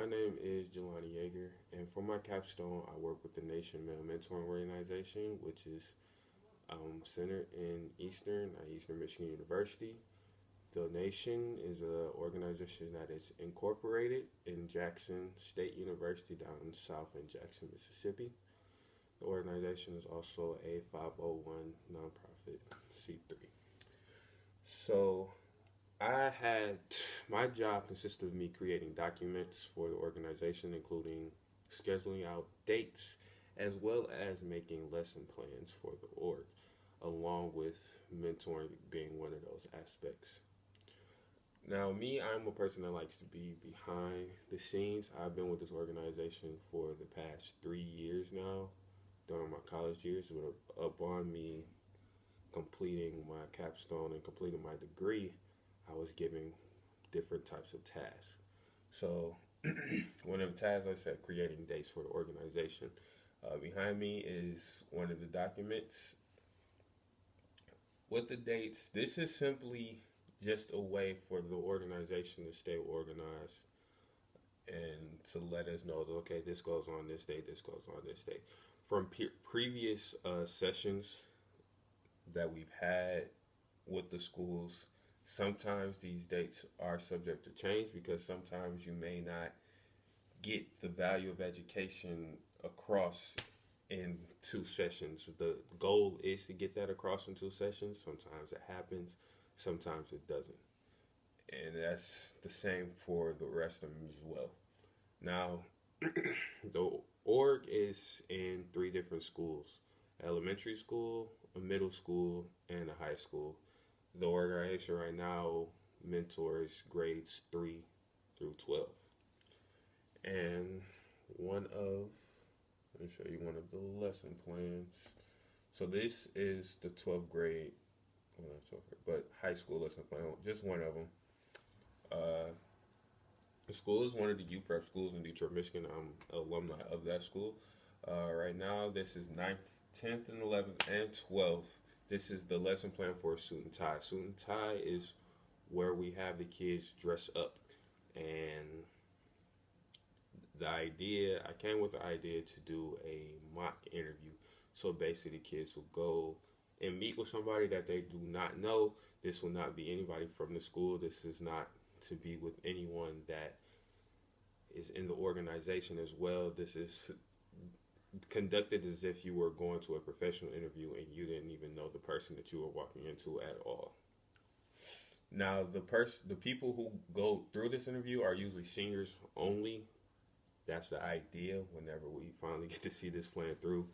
my name is Jelani Yeager, and for my capstone, I work with the Nation Male Mentoring Organization, which is centered in Eastern Michigan University. The Nation is an organization that is incorporated in Jackson State University down south in Jackson, Mississippi. The organization is also a 501 nonprofit C3. So I had my job consisted of me creating documents for the organization, including scheduling out dates as well as making lesson plans for the org, along with mentoring being one of those aspects. Now, me, I'm a person that likes to be behind the scenes. I've been with this organization for the past 3 years now, during my college years, but upon me completing my capstone and completing my degree, I was given different types of tasks. So, one of the tasks I said creating dates for the organization. Behind me is one of the documents with the dates. This is simply just a way for the organization to stay organized and to let us know that, okay, this goes on this day, this goes on this day. From previous sessions that we've had with the schools, sometimes these dates are subject to change because sometimes you may not get the value of education across in 2 sessions. The goal is to get that across in 2 sessions. Sometimes it happens, sometimes it doesn't. And that's the same for the rest of them as well. Now, the org is in 3 different schools: elementary school, a middle school, and a high school. The organization right now mentors grades 3 through 12. And let me show you one of the lesson plans. So this is the 12th grade, well, not 12th grade, but high school lesson plan, just one of them. The school is one of the U Prep schools in Detroit, Michigan. I'm an alumni of that school. Right now, this is 9th, 10th, and 11th, and 12th. This is the lesson plan for a suit and tie. Suit and tie is where we have the kids dress up. And I came with the idea to do a mock interview. So basically, the kids will go and meet with somebody that they do not know. This will not be anybody from the school. This is not to be with anyone that is in the organization as well. This is conducted as if you were going to a professional interview and you didn't even know the person that you were walking into at all. Now, the people who go through this interview are usually seniors only. That's the idea. Whenever we finally get to see this plan through,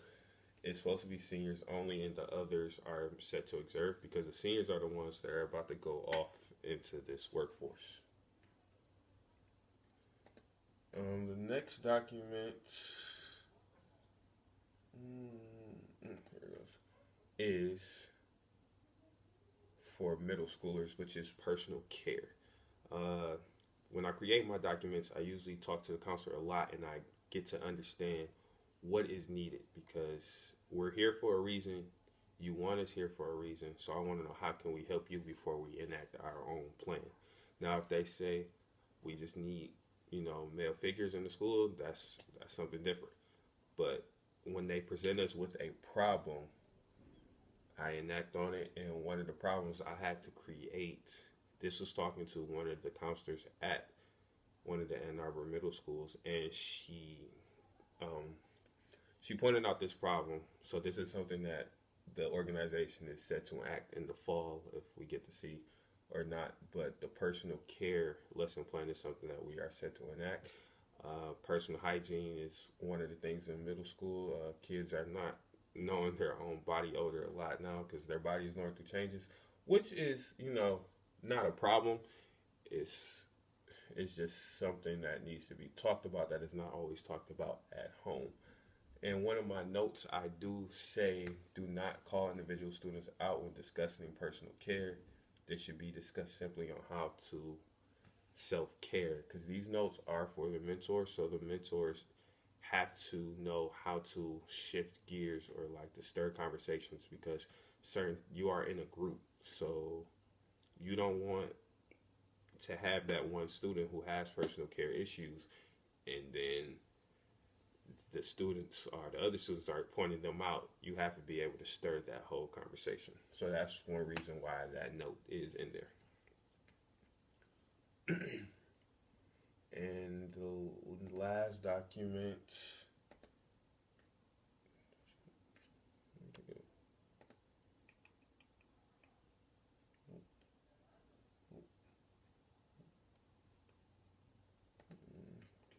it's supposed to be seniors only, and the others are set to observe because the seniors are the ones that are about to go off into this workforce. The next document here it goes, is for middle schoolers, which is personal care. When I create my documents, I usually talk to the counselor a lot, and I get to understand what is needed because we're here for a reason. You want us here for a reason, so I want to know how can we help you before we enact our own plan. Now, if they say we just need, male figures in the school, that's something different. But when they present us with a problem, I enact on it, and one of the problems I had to create. This was talking to one of the counselors at one of the Ann Arbor middle schools, and she pointed out this problem. So this is something that the organization is set to act in the fall, if we get to see or not. But the personal care lesson plan is something that we are set to enact. Personal hygiene is one of the things in middle school. Kids are not knowing their own body odor a lot now because their body is going through changes, which is, not a problem. It's just something that needs to be talked about that is not always talked about at home. In one of my notes, I do say, do not call individual students out when discussing personal care. This should be discussed simply on how to self-care, because these notes are for the mentors, so the mentors have to know how to shift gears or like to stir conversations, because you are in a group, so you don't want to have that one student who has personal care issues and then the other students are pointing them out, you have to be able to stir that whole conversation. So that's one reason why that note is in there. And the last document,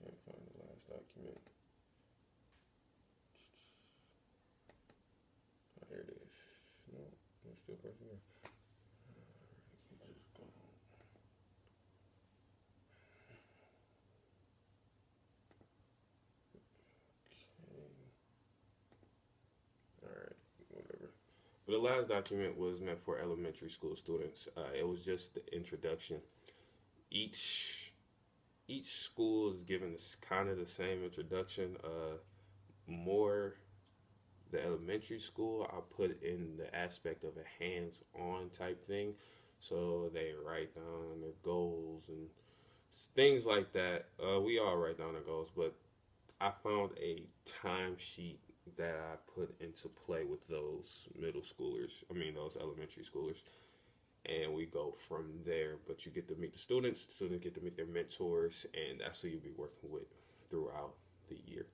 can't find the last document. Oh, here it is. No, there's still a person there. Just go. Okay. All right, whatever. But the last document was meant for elementary school students. It was just the introduction. Each each school is given this kind of the same introduction. More the elementary school, I'll put in the aspect of a hands-on type thing. So they write down their goals and things like that. We all write down our goals, but I found a timesheet that I put into play with those middle schoolers. I mean, those elementary schoolers. And we go from there. But you get to meet the students get to meet their mentors, and that's who you'll be working with throughout the year.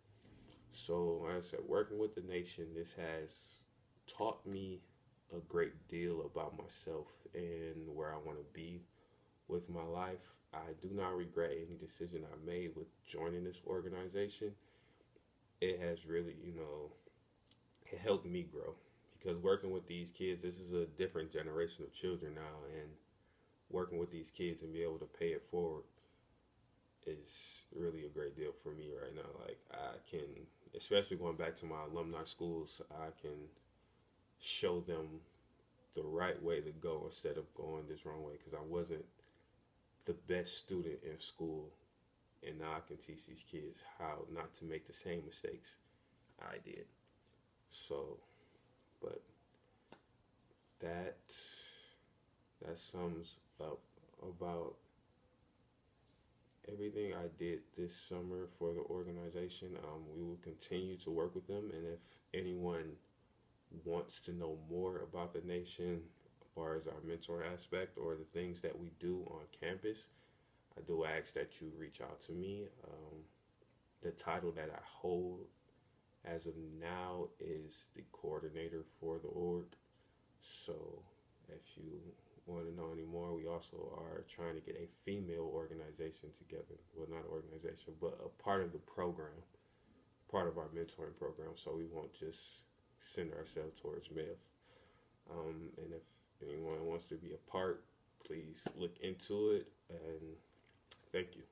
So, like I said, working with the nation, this has taught me a great deal about myself and where I want to be with my life. I do not regret any decision I made with joining this organization. It has really, it helped me grow because working with these kids, this is a different generation of children now, and working with these kids and be able to pay it forward is really a great deal for me right now. Like I can, especially going back to my alumni schools, I can show them the right way to go instead of going this wrong way because I wasn't the best student in school, and now I can teach these kids how not to make the same mistakes I did. So, but that that sums up about everything I did this summer for the organization. We will continue to work with them, and if anyone wants to know more about the nation, as far as our mentor aspect or the things that we do on campus, I do ask that you reach out to me. The title that I hold as of now is the coordinator for the org. So if you want to know any more, we also are trying to get a female organization together. Well, not an organization, but a part of the program, part of our mentoring program. So we won't just send ourselves towards males. And if anyone wants to be a part, please look into it. And thank you.